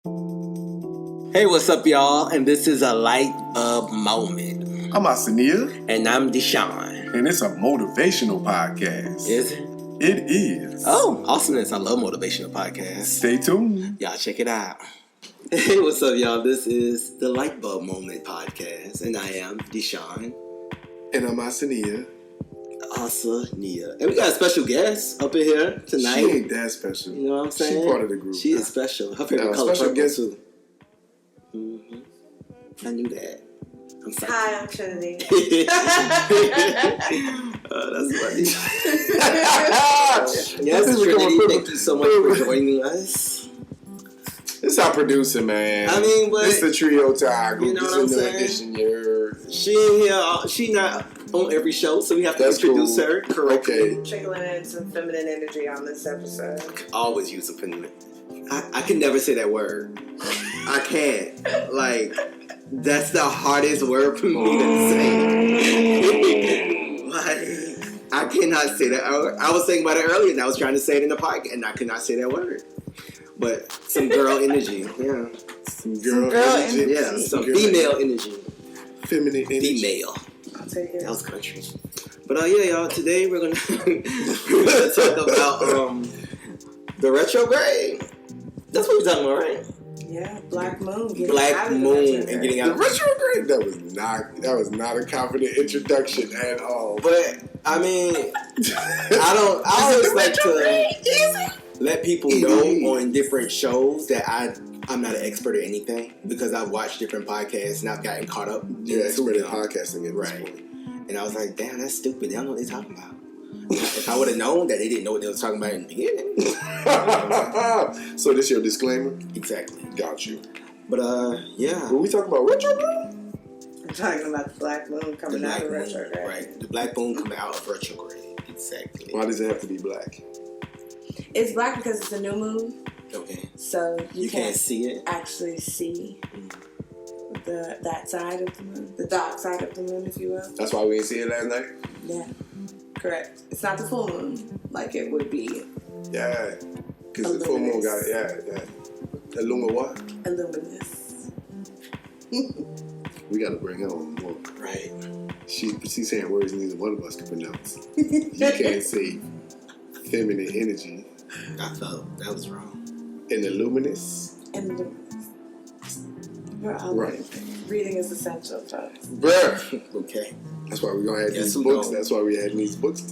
Hey, what's up, y'all? And this is a Lite-Bulb moment. I'm Asania. And I'm Deshaun. And it's a motivational podcast. Is it? It is. Oh, awesomeness. I love motivational podcasts. Stay tuned. Y'all check it out. Hey, what's up, y'all? This is the Lite-Bulb moment podcast. And I am Deshaun. And I'm Asania. Asania. And we got a special guest up in here tonight. She ain't that special. You know what I'm saying? She part of the group. She is special. Her favorite color special purple, guest. too. I knew that. I'm sorry. Hi, I'm Trinity. That's funny. Yes, Trinity, thank you so much for joining us. It's our producer, man. I mean, but it's the trio to our group. You know This what I'm is a new saying? addition here. She ain't here. She not on every show, so we have to That's introduce cool. her correctly. Okay. Trickling in some feminine energy on this episode. Always use a feminine. I can never say that word. I can't. Like, that's the hardest word for me to say. Like, I cannot say that. I was thinking about it earlier, and I was trying to say it in the podcast, and I could not say that word. But some girl energy, yeah. Some girl energy. Yeah, some girl female energy. Feminine energy. Female. I'll take it. That was country. But yeah, y'all, today we're gonna talk about the retrograde. That's what we're talking about, right? Yeah, Black Moon. Black Moon and getting The out. retrograde, that was not a confident introduction at all. But I mean, I always like to let people know on different shows that I'm not an expert at anything because I've watched different podcasts and I've gotten caught up. You're an expert at them. podcasting at this Right. point. And I was like, damn, that's stupid. They don't know what they're talking about. If I would have known that they didn't know what they were talking about in the beginning. So this your disclaimer? Exactly. Got you. But yeah. Were we talking about retrograde? I'm talking about the Black Moon coming out of retrograde. Right. The Black Moon coming out of retrograde. Exactly. Why does it have to be black? It's black because it's a new moon, Okay. so you can't see it. actually see that side of the moon, the dark side of the moon, if you will. That's why we didn't see it last night? Yeah, correct. It's not the full moon like it would be. Yeah. Because the full moon got it. Yeah. Illuma what? Illuminous. We got to bring her on more. Right. She's saying words neither one of us can pronounce. You can't say feminine energy I felt that was wrong. and illuminous. Illuminous. We're all Right. reading is essential, folks. Bruh. Okay. That's why we're going to add Yes, these we books. know. That's why we're adding these books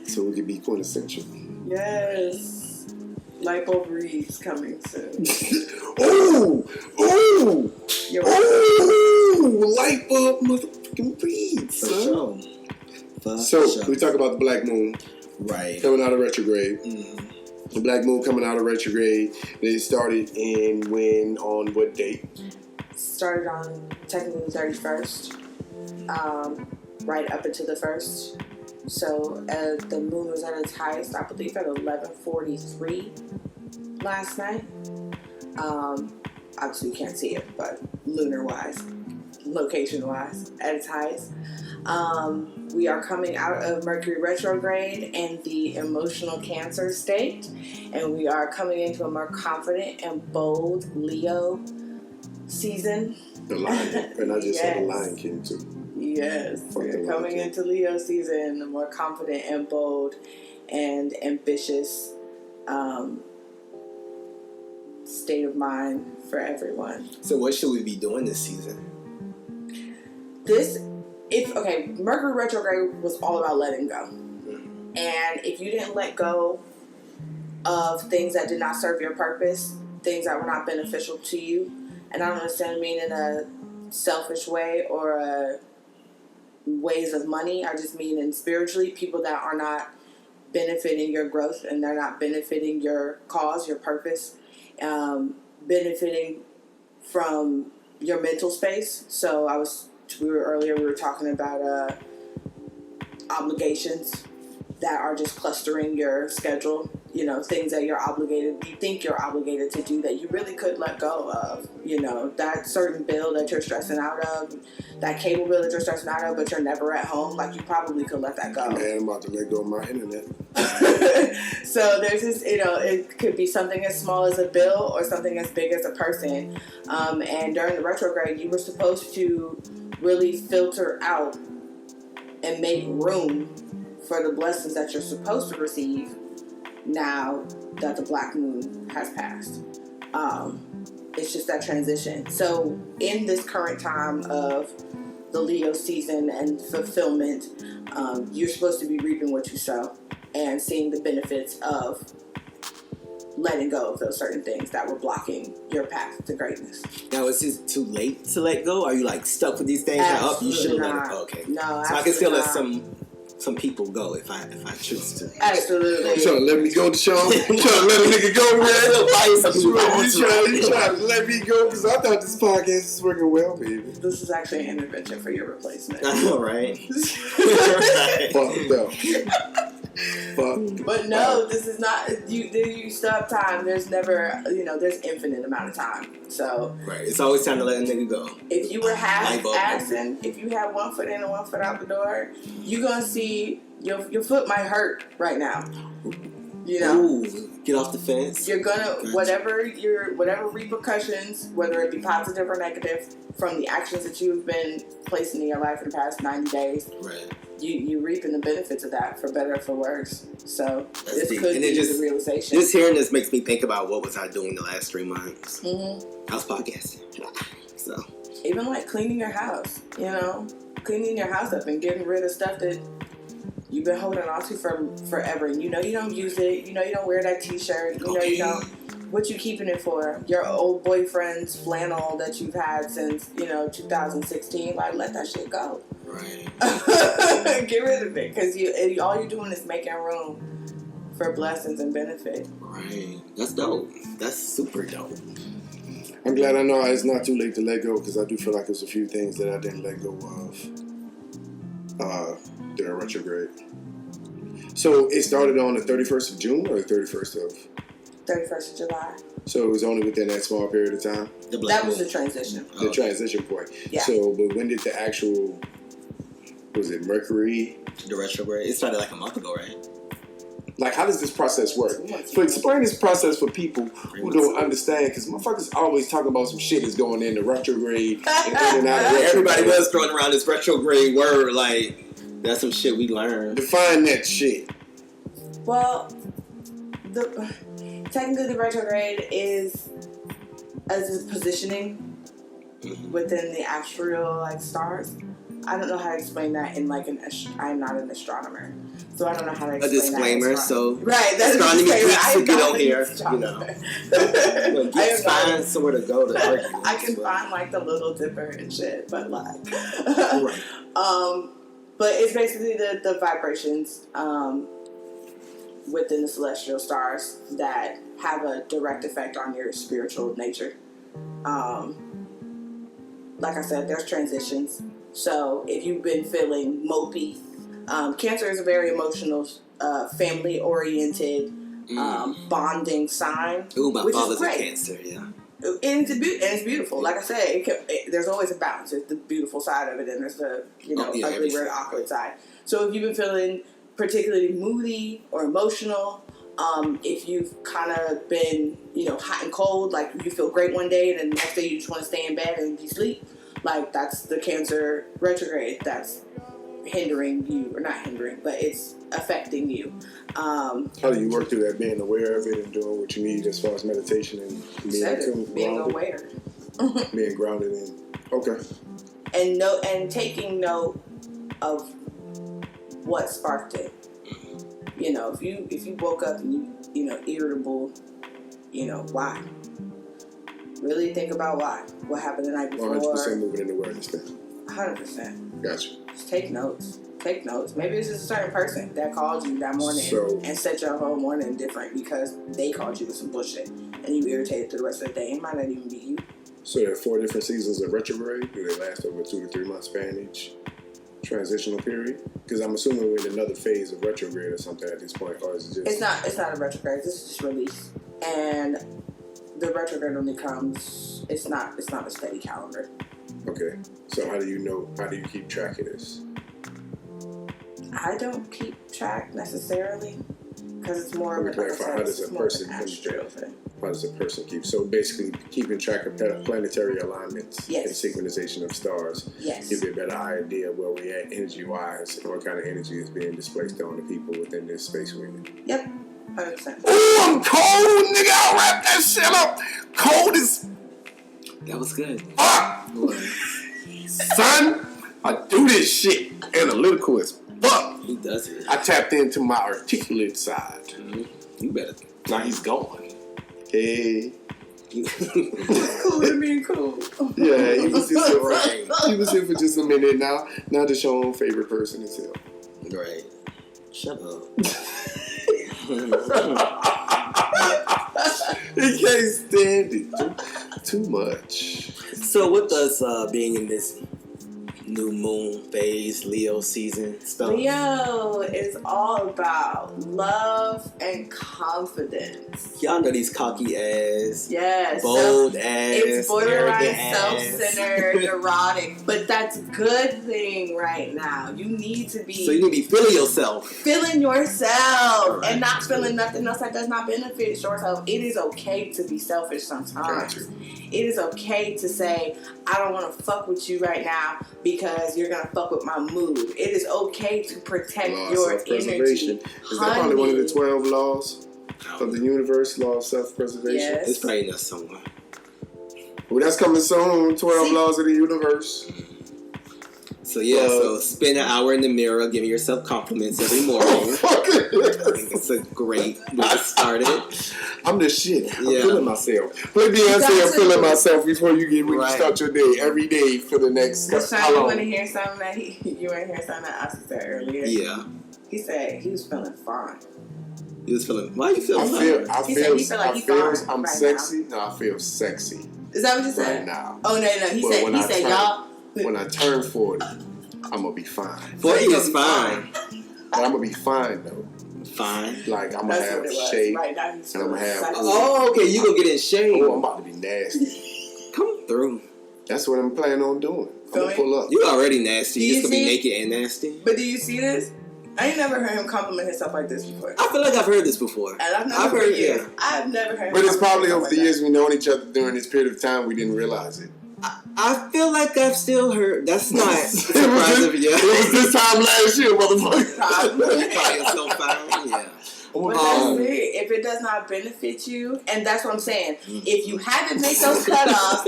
so we can be quintessential. Yes. Lite-Bulb reads coming soon. Ooh! You're right. Ooh! Light-Bulb motherfucking reads, For son. sure. So, we talk about the Black Moon Right. coming out of retrograde. Mm-hmm. The Black Moon coming out of retrograde. It started on what date? Started on technically the 31st, right up until the 1st. So the moon was at its highest, I believe, at 11:43 last night. Obviously, you can't see it, but lunar-wise, location-wise, at its highest. We are coming out of Mercury retrograde and the emotional Cancer state, and we are coming into a more confident and bold Leo season. The Lion. And I just saw the Yes. Lion King too. Yes, Fuck we're the coming Lion into Leo season, more confident and bold and ambitious state of mind for everyone. So what should we be doing this season? Mercury retrograde was all about letting go. And if you didn't let go of things that did not serve your purpose, things that were not beneficial to you, and I don't necessarily mean in a selfish way or a ways of money, I just mean in spiritually, people that are not benefiting your growth and they're not benefiting your cause, your purpose, benefiting from your mental space. So we were talking about obligations that are just clustering your schedule. You know, things that you think you're obligated to do that you really could let go of. You know, that certain bill that you're stressing out of, that cable bill that you're stressing out of, but you're never at home. Like, you probably could let that go. Man, I'm about to let go of my internet. So there's this, you know, it could be something as small as a bill or something as big as a person. And during the retrograde, you were supposed to really filter out and make room for the blessings that you're supposed to receive now that the black moon has passed. It's just that transition. So in this current time of the Leo season and fulfillment, you're supposed to be reaping what you sow and seeing the benefits of letting go of those certain things that were blocking your path to greatness. Now, is it too late to let go? Are you like stuck with these things? You should have let it go. Okay. No, so I can still let some people go if I choose to. Absolutely. You trying to let me go, Deshaun? You trying to let a nigga go, man? You trying to let me go? Because I thought this podcast is working well, baby. This is actually an intervention for your replacement. I know, right? Fucked up. But no, this is not. You still have time. There's never, there's infinite amount of time. So right, it's always time to let a nigga go. If you were half-assing, if you have 1 foot in and 1 foot out the door, you're gonna see your foot might hurt right now. You know, ooh, get off the fence. You're gonna whatever repercussions, whether it be positive or negative, from the actions that you've been placing in your life in the past 90 days. Right. You reaping the benefits of that, for better or for worse. So that's this deep. could and be just, the realization. Just hearing this makes me think about what was I doing the last 3 months. Mm-hmm. I was podcasting. So even like cleaning your house, cleaning your house up and getting rid of stuff that you've been holding on to for forever. And you don't use it. You don't wear that T-shirt. You don't. What you keeping it for? Your old boyfriend's flannel that you've had since 2016. Like, let that shit go. Right. Get rid of it, because all you're doing is making room for blessings and benefit. Right. That's dope. That's super dope. I'm glad I know it's not too late to let go, because I do feel like there's a few things that I didn't let go of during retrograde. So it started on the 31st of June or the 31st of July. So it was only within that small period of time? That was the transition. The transition point. Yeah. So, but when did the actual, was it Mercury? The retrograde? It started like a month ago, right? Like, how does this process work? Explain this process for people who don't understand, because motherfuckers always talking about some shit that's going in the retrograde and in and out of retrograde. Everybody was throwing around this retrograde word, like, that's some shit we learned. Define that shit. Well, technically the retrograde is as a positioning within the astral stars. I don't know how to explain that in I'm not an astronomer, so I don't know how to explain a disclaimer. So right, that's astronomy geeks to get on here, I find somewhere to go to argue. I can find the Little Dipper and shit, but right. But it's basically the vibrations within the celestial stars that have a direct effect on your spiritual nature. Like I said, there's transitions. So if you've been feeling mopey, Cancer is a very emotional, family-oriented, bonding sign. Ooh, my which father's is great. a Cancer, yeah. And it's beautiful. Like I said, there's always a balance. There's the beautiful side of it, and there's the ugly, weird, awkward side. So if you've been feeling particularly moody or emotional, if you've kind of been hot and cold, like you feel great one day and then the next day you just want to stay in bed and be asleep, that's the Cancer retrograde. That's hindering you, or not hindering, but it's affecting you. How do you work through that? Being aware of it and doing what you need as far as meditation and being aware, being grounded in. Okay. And taking note of what sparked it. If you woke up and you irritable, why? Really think about why. What happened the night before. 100% moving in awareness then. 100%. Gotcha. Just take notes. Take notes. Maybe it's just a certain person that called you that morning and set your whole morning different because they called you with some bullshit and you irritated through the rest of the day. It might not even be you. So there are 4 different seasons of retrograde. Do they last over 2 to 3 months span each? transitional period? Because I'm assuming we're in another phase of retrograde or something at this point, or is it just... It's not a retrograde. This is just release, and the retrograde only comes. It's not a steady calendar. Okay, so how do you know? How do you keep track of this? I don't keep track necessarily because it's more of an how does a person keep? So basically, keeping track of planetary alignments and synchronization of stars. Yes. Give you a better idea of where we're at energy-wise and what kind of energy is being displaced on the people within this space we're in. Yep. 100%. Oh, I'm cold, nigga. I'll wrap that shit up. Cold as... That was good. Fuck! Son, I do this shit analytical as fuck. He does it. I tapped into my articulate side. Mm-hmm. You better. Now he's gone. Hey. Cool to being cool. Yeah, he was just he was here for just a minute now. Now to show own favorite person is him. Right. Shut up. He can't stand it. Too much. So with us being in this new moon phase, Leo season stuff. Leo is all about love and confidence. Y'all know these cocky ass, yes, bold ass, it's borderline arrogant self-centered, neurotic, but that's a good thing right now. You need to be. So you need to be feeling yourself. Feeling yourself Right. and not feeling nothing else that does not benefit yourself. It is okay to be selfish sometimes. Gotcha. It is okay to say, I don't want to fuck with you right now because you're going to fuck with my mood. It is okay to protect your energy. Is that probably one of the 12 laws of the universe, law of self-preservation? Yes. It's probably not somewhere. Well, that's coming soon, 12 laws of the universe. So yeah, so spend an hour in the mirror giving yourself compliments every morning. I think it's a great way to start it. I'm the shit. I'm feeling myself. Play Beyonce, I'm feeling myself before you start your day. Every day for the next... Sean, you want to hear something that you want to hear something that Oscar said earlier? Yeah. He said he was feeling fine. He was feeling... Why you feeling fine? He said he feel like he's fine I'm right sexy. now. No, I feel sexy. Is that what you said? Right now. Oh, no. He said, y'all... When I turn 40, I'm going to be fine. 40 is fine. But I'm going to be fine, though. Fine. Like, I'm going to have shape. Right now, he's and I'm going to have... Oh, okay. You going to get in shape. Oh, I'm about to be nasty. Come through. That's what I'm planning on doing. I'm going to pull up. You already nasty. You just going to be naked and nasty. But do you see this? I ain't never heard him compliment himself like this before. I feel like I've heard this before. And I've heard it. I've never heard. But it's probably over the years we known each other during this period of time we didn't realize it. I feel like I've still heard. That's not surprising. It was this time last year, motherfucker. Probably so fine. Yeah. But that's it. If it does not benefit you, and that's what I'm saying. If you haven't made those cutoffs,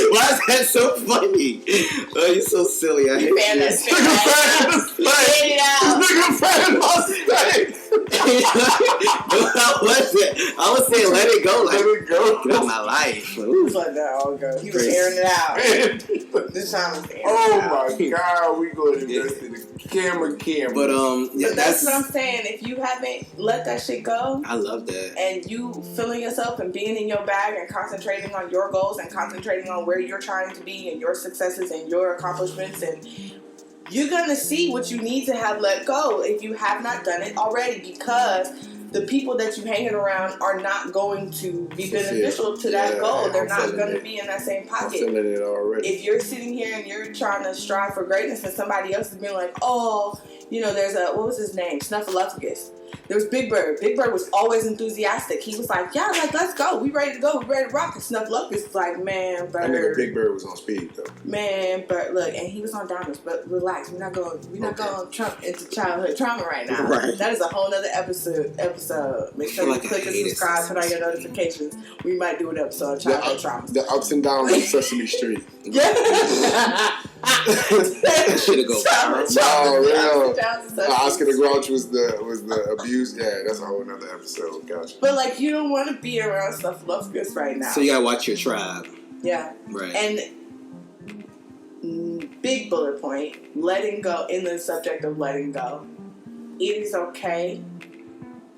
why is that so funny? Oh, you're so silly. I hate you. This nigga fan my I was saying let it go. Like, let it go. Get out my life. He was like that all go. He was airing it out. This time was airing it out. My God, we go to invest in the camera. But but that's what I'm saying. If you haven't let that shit go, I love that. And you feeling yourself and being in your bag and concentrating on your goals and concentrating on where you're trying to be and your successes and your accomplishments, and you're gonna see what you need to have let go if you have not done it already, because the people that you hanging around are not going to be beneficial to that goal. They're not going to be in that same pocket. I'm feeling it already. If you're sitting here and you're trying to strive for greatness and somebody else is being like, oh, you know, there's a, what was his name? Snuffleupagus. There was Big Bird. Big Bird was always enthusiastic. He was like, yeah, like, let's go. We ready to go. We ready to rock. And Snuffleupagus was like, man, Bird. I think Big Bird was on speed, though. Man, Bird, look, and he was on diamonds, but relax. We're not going Trump into childhood trauma right now. Right. That is a whole nother episode. Make sure you click and subscribe, turn on your notifications. We might do an episode on childhood trauma. The ups and downs of Sesame Street. Yeah. Should have go. Oscar the Grouch was the abuse. Yeah, that's a whole nother episode. Gotcha. But like, you don't want to be around Snuffleupagus right now. So you gotta watch your tribe. Yeah. Right. And big bullet point: letting go. In the subject of letting go, it is okay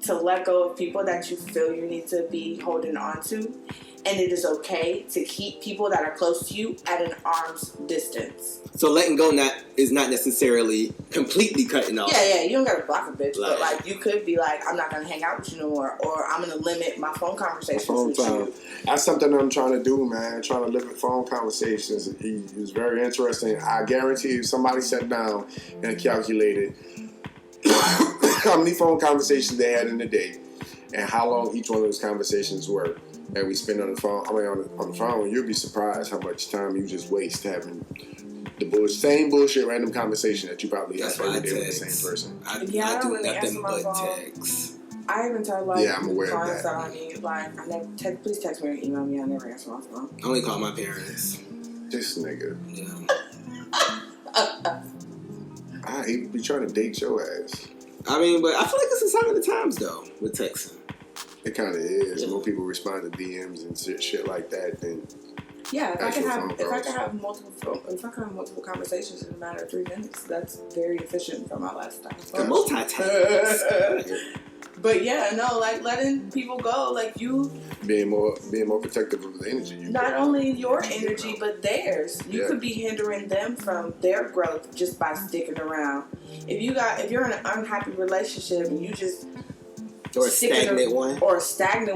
to let go of people that you feel you need to be holding on to. And it is okay to keep people that are close to you at an arm's distance. So letting go is not necessarily completely cutting off. Yeah, you don't gotta block a bitch, but like you could be like, I'm not gonna hang out with you no more, or I'm gonna limit my phone conversations with you. That's something I'm trying to do, man. Trying to limit phone conversations. It was very interesting. I guarantee you, somebody sat down and calculated how many phone conversations they had in a day and how long each one of those conversations were. And we spend on the phone. On the phone, you'll be surprised how much time you just waste having the same bullshit random conversation that you probably have every day with the same person. I don't do really nothing but phone. text. I even tell I'm aware of clients that. I need, like, please text me or email me. I never answer my phone. I only call my parents. This nigga. Yeah. I hate be trying to date your ass. I mean, but I feel like it's a sign of the times though with texting. It kind of is. Yeah. More people respond to DMs and shit like that than. Yeah, if I can have multiple conversations in a matter of 3 minutes, that's very efficient for my lifestyle. Multitask. But yeah, no, like letting people go, like you being more protective of the energy. Not only your energy, but theirs. You could be hindering them from their growth just by sticking around. If you're in an unhappy relationship and you just or a stagnant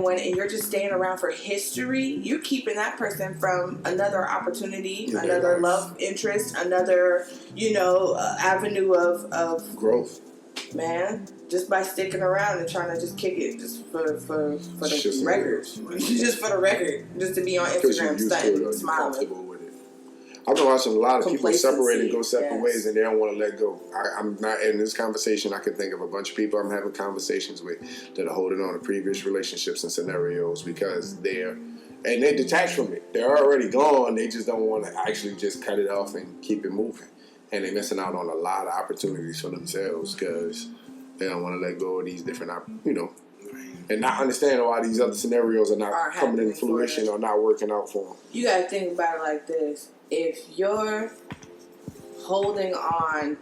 one, and you're just staying around for history, you're keeping that person from another opportunity, another love interest, another, avenue of growth. Man, just by sticking around and trying to just kick it, just for the record, just for the record, just to be on Instagram, stunting, smiling. I've been watching a lot of people separate and go separate ways, and they don't want to let go. I'm not in this conversation. I can think of a bunch of people I'm having conversations with that are holding on to previous relationships and scenarios because they're detached from it. They're already gone. They just don't want to actually just cut it off and keep it moving. And they're missing out on a lot of opportunities for themselves because they don't want to let go of these different, and not understanding why these other scenarios are not coming into fruition or not working out for them. You got to think about it like this. If you're holding on,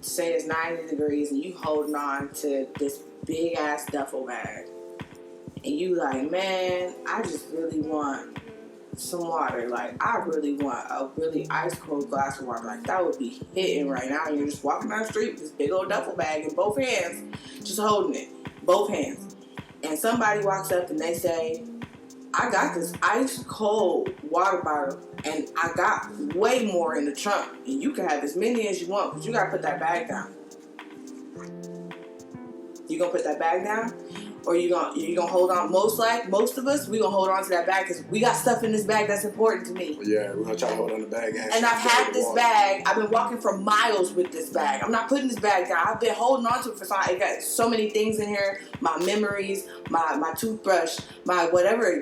say it's 90 degrees, and you holding on to this big ass duffel bag, and you like, man, I just really want some water. Like, I really want a really ice cold glass of water. Like, that would be hitting right now. And you're just walking down the street with this big old duffel bag in both hands, just holding it, both hands. And somebody walks up and they say, I got this ice cold water bottle and I got way more in the trunk and you can have as many as you want, but you gotta put that bag down. You gonna put that bag down? Or you gonna hold on? Most of us, we gonna hold on to that bag because we got stuff in this bag that's important to me. Yeah, we're gonna try to hold on the bag. And I've had this bag. I've been walking for miles with this bag. I'm not putting this bag down. I've been holding on to it for so long. It got so many things in here. My memories, my toothbrush, my whatever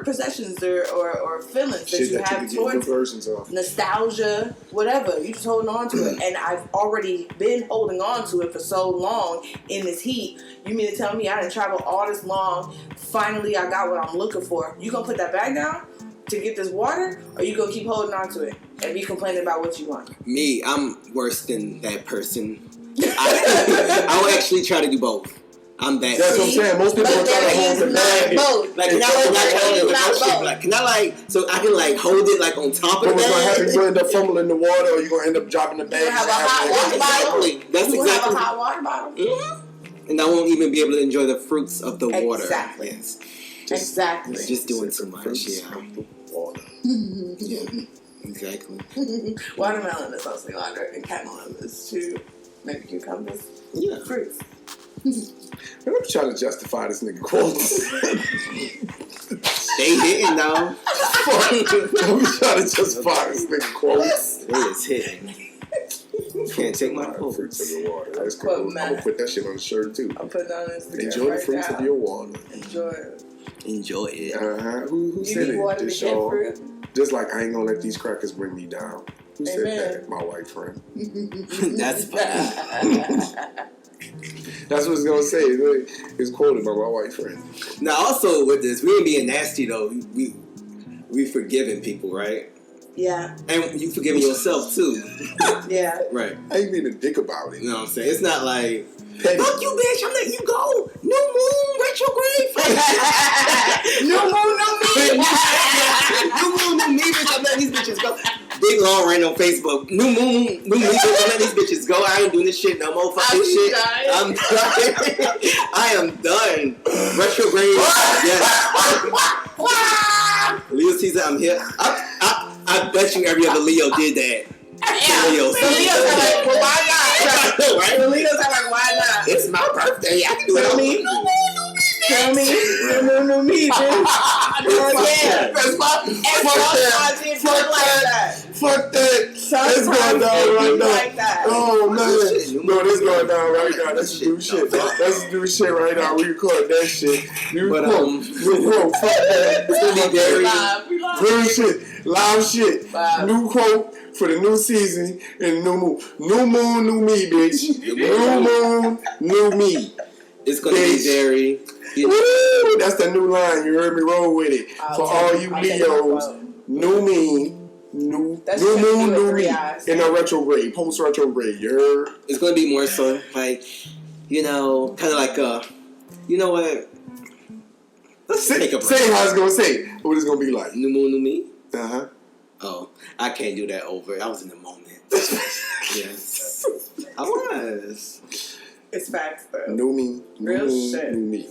possessions or feelings that you have towards nostalgia, whatever. You just holding on to it. And I've already been holding on to it for so long in this heat. You mean to tell me I didn't travel all this long, finally I got what I'm looking for? You gonna put that bag down to get this water, or you gonna keep holding on to it and be complaining about what you want? Me, I'm worse than that person. I would actually try to do both. I'm that. That's what I'm saying. Most people are trying to hold the bag. Can I so I can hold it on top of the bag? What's gonna happen? You gonna end up fumbling the water, or you gonna end up dropping the bag? You have a hot water bottle. That's exactly. Have a hot water bottle. Mm-hmm. And I won't even be able to enjoy the fruits of the water. Exactly. Yes. Exactly. Just doing too much. Yeah. Water. Yeah. Exactly. Watermelon is also water, and cantaloupe is too. Maybe cucumbers. Yeah. Fruits. I'm trying to justify this nigga quotes. They hitting though. I'm trying to justify this nigga quotes. It is hitting. Can't take my fruits of your water. That's cool. I'm gonna put that shit on the shirt too. I'm putting on Instagram. Enjoy the fruits of your water. Enjoy it. Who said it? Just just like I ain't gonna let these crackers bring me down. Who said that? My white friend. That's funny. That's what it's gonna say. It's quoted by my white friend. Now, also with this, we ain't being nasty though. We forgiving people, right? Yeah. And you forgiving yourself too. Yeah. Right. I ain't being a dick about it. You know what I'm saying? It's not like Fuck you, bitch. I'm letting you go. New moon, retrograde. New moon, new me. New moon, new me, bitch. I'm letting these bitches go. Big long rant on Facebook. New moon, new me, bitch. I'm letting these bitches go. I ain't doing this shit no more. Fuck this shit. I'm done. I am done. Retrograde. Yes. Leo season, I'm here. I bet you every other Leo did that. Yeah. Leo. So Leo's like, well, why not? Right? So Leo's like, why not? It's my birthday. I can do it. Tell me, no me, bitch. Yeah, fuck that. It's going down right now. Like that. Oh man, no, this going down right now. That's new shit. That's new shit right now. We record that shit. Fuck that. Real shit, live shit. New quote for the new season and new moon. New moon, new me, bitch. New moon, new me. It's gonna be very. Woo! That's the new line. You heard me roll with it. For all you Leos, new me, new moon, new me. In a retrograde, post retrograde. You heard? It's gonna be more so like, kind of like you know what? Let's take a break. Say how it's gonna say. What it's gonna be like? New moon, new me. Oh, I can't do that over. I was in the moment. Yes, I was. It's facts though. New me, real shit. New me.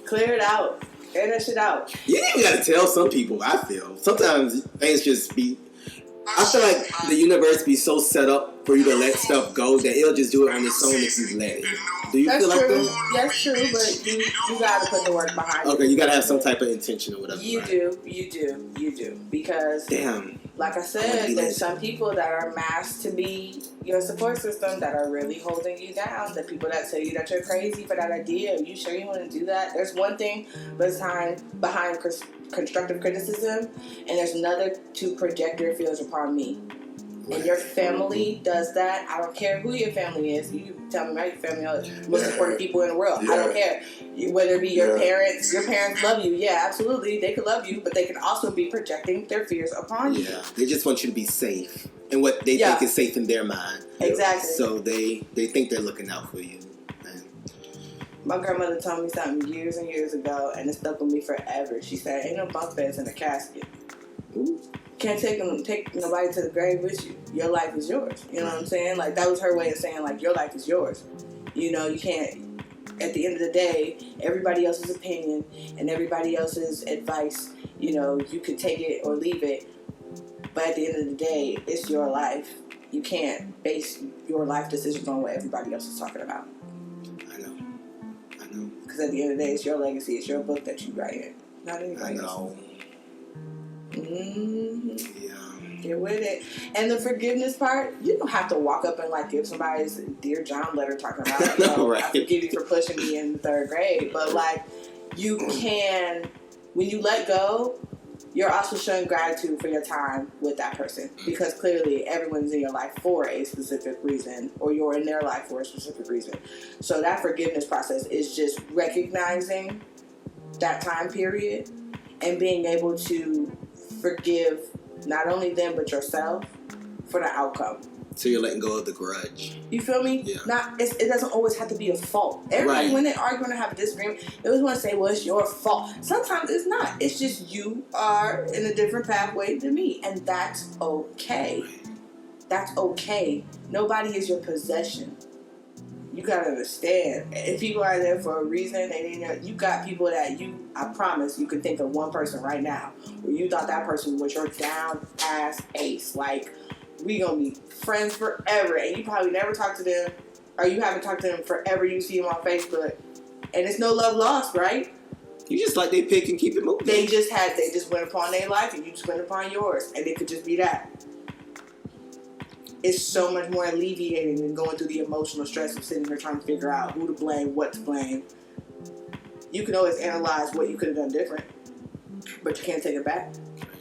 Clear it out. Air that shit out. You ain't gotta tell some people. I feel sometimes things just be. I feel like the universe be so set up for you to let stuff go that it'll just do it on its own if you let it. Do you feel like that? That's true, but you gotta put the work behind it. Okay, you gotta have some type of intention or whatever. You do. Because, damn, like I said, there's some people that are masked to be your support system that are really holding you down. The people that tell you that you're crazy for that idea. Are you sure you want to do that? There's one thing behind constructive criticism, and there's another to project your feelings upon me. And your family does that. I don't care who your family is. You tell me about your family are the most important people in the world. I don't care. Whether it be your parents. Your parents love you. Yeah, absolutely. They could love you, but they can also be projecting their fears upon you. Yeah, they just want you to be safe. And what they think is safe in their mind. Exactly. So they think they're looking out for you. My grandmother told me something years and years ago, and it stuck with me forever. She said, ain't no bunk beds in a casket. Ooh. Can't take nobody to the grave with you. Your life is yours. You know what I'm saying? Like, that was her way of saying, like, your life is yours. You know, you can't, at the end of the day, everybody else's opinion and everybody else's advice, you know, you could take it or leave it. But at the end of the day, it's your life. You can't base your life decisions on what everybody else is talking about. I know. Because at the end of the day, it's your legacy. It's your book that you write in. Not anybody else. Mm-hmm. Get with it. And the forgiveness part, you don't have to walk up and like give somebody's Dear John letter talking about, I forgive you for pushing me in the third grade. But like, you can, when you let go, you're also showing gratitude for your time with that person, because clearly everyone's in your life for a specific reason, or you're in their life for a specific reason. So that forgiveness process is just recognizing that time period and being able to forgive not only them but yourself for the outcome. So you're letting go of the grudge. You feel me? Yeah. It doesn't always have to be a fault. Everybody, when they are going to have a disagreement, they always want to say, well, it's your fault. Sometimes it's not. It's just you are in a different pathway than me. And that's okay. That's okay. Nobody is your possession. You got to understand. If people are there for a reason, you got people that I promise you could think of one person right now where you thought that person was your down-ass ace. Like, we gonna be friends forever, and you probably never talk to them, or you haven't talked to them forever. You see them on Facebook, and it's no love lost, right? You just like they pick and keep it moving. They just went upon their life, and you just went upon yours, and it could just be that. It's so much more alleviating than going through the emotional stress of sitting there trying to figure out who to blame, what to blame. You can always analyze what you could have done different, but you can't take it back.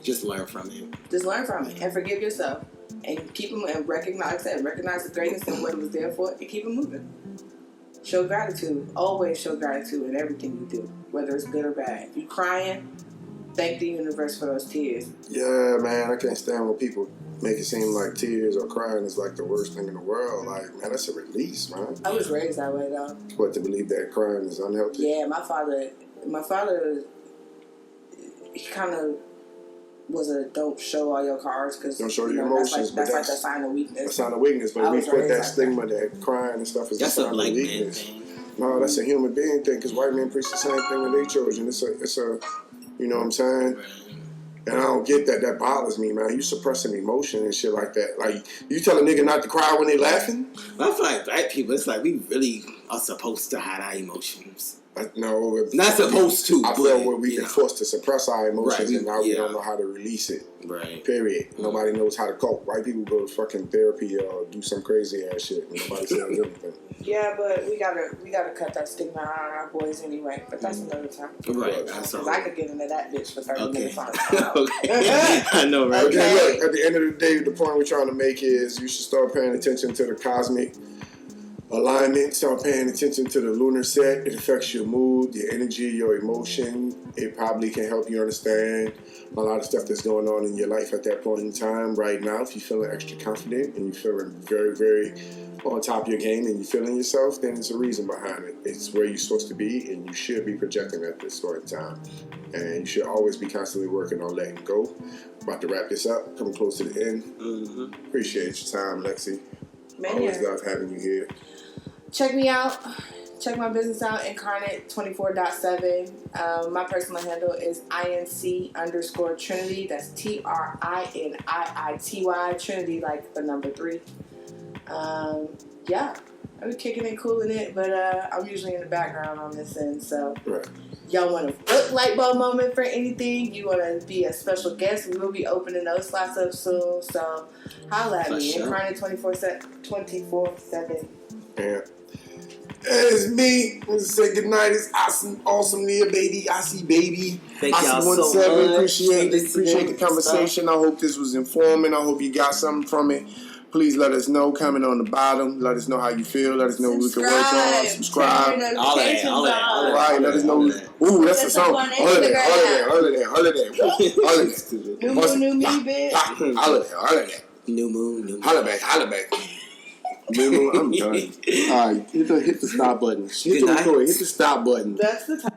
Just learn from it. Just learn from it and forgive yourself. And keep them and recognize the greatness and what it was there for, and keep it moving. Show gratitude. Always show gratitude in everything you do, whether it's good or bad. If you're crying, thank the universe for those tears. Yeah, man, I can't stand when people make it seem like tears or crying is like the worst thing in the world. Like, man, that's a release, man. I was raised that way, though. What, to believe that crying is unhealthy? Yeah, my father, he kind of was a don't show all your cards because don't show your emotions, that's like a sign of weakness. A sign of weakness, but we put that stigma that crying and stuff is that's a sign of weakness. No, that's a human being thing because white men preach the same thing with their children. It's a, you know what I'm saying? And I don't get that. That bothers me, man. You suppressing emotion and shit like that. Like, you tell a nigga not to cry when they laughing? I feel like black people, it's like we really are supposed to hide our emotions. No, not supposed to. I feel where we've been forced to suppress our emotions, right, and now we don't know how to release it. Right. Period. Nobody knows how to cope. White people go to fucking therapy or do some crazy ass shit. And nobody says anything. Yeah, but we gotta cut that stigma out on our boys anyway. But that's another time. Right. Because I could get into that bitch for 30 minutes on the okay. I know, right? Okay, look. At the end of the day, the point we're trying to make is you should start paying attention to the cosmic alignment. Start paying attention to the lunar set. It affects your mood, your energy, your emotion. It probably can help you understand a lot of stuff that's going on in your life at that point in time. Right now, if you're feeling extra confident and you're feeling very, very on top of your game and you're feeling yourself, then there's a reason behind it. It's where you're supposed to be, and you should be projecting at this point in time. And you should always be constantly working on letting go. About to wrap this up. Coming close to the end. Mm-hmm. Appreciate your time, Lexi. Always love having you here. Check me out. Check my business out, Incarnate24.7. My personal handle is INC_Trinity. That's TRINIIITY. Trinity, like the number 3. Yeah, I'm kicking it, cooling it, but I'm usually in the background on this end. So, y'all want to book Lite-Bulb moment for anything? You want to be a special guest? We will be opening those slots up soon. So, holla at me. Incarnate24/7. Yeah. It's me. Let's say goodnight. It's awesome near baby. I see baby. Thank y'all so much. Appreciate the conversation. I hope this was informative. I hope you got something from it. Please let us know. Comment on the bottom. Let us know how you feel. Let us know what we can work on. Subscribe. All that. Right. Let us know. Ooh, that's a song. All of that. New me, bitch. All of that. New moon. Holla back. I'm done. All right, hit the stop button. Hit the stop button. That's the time.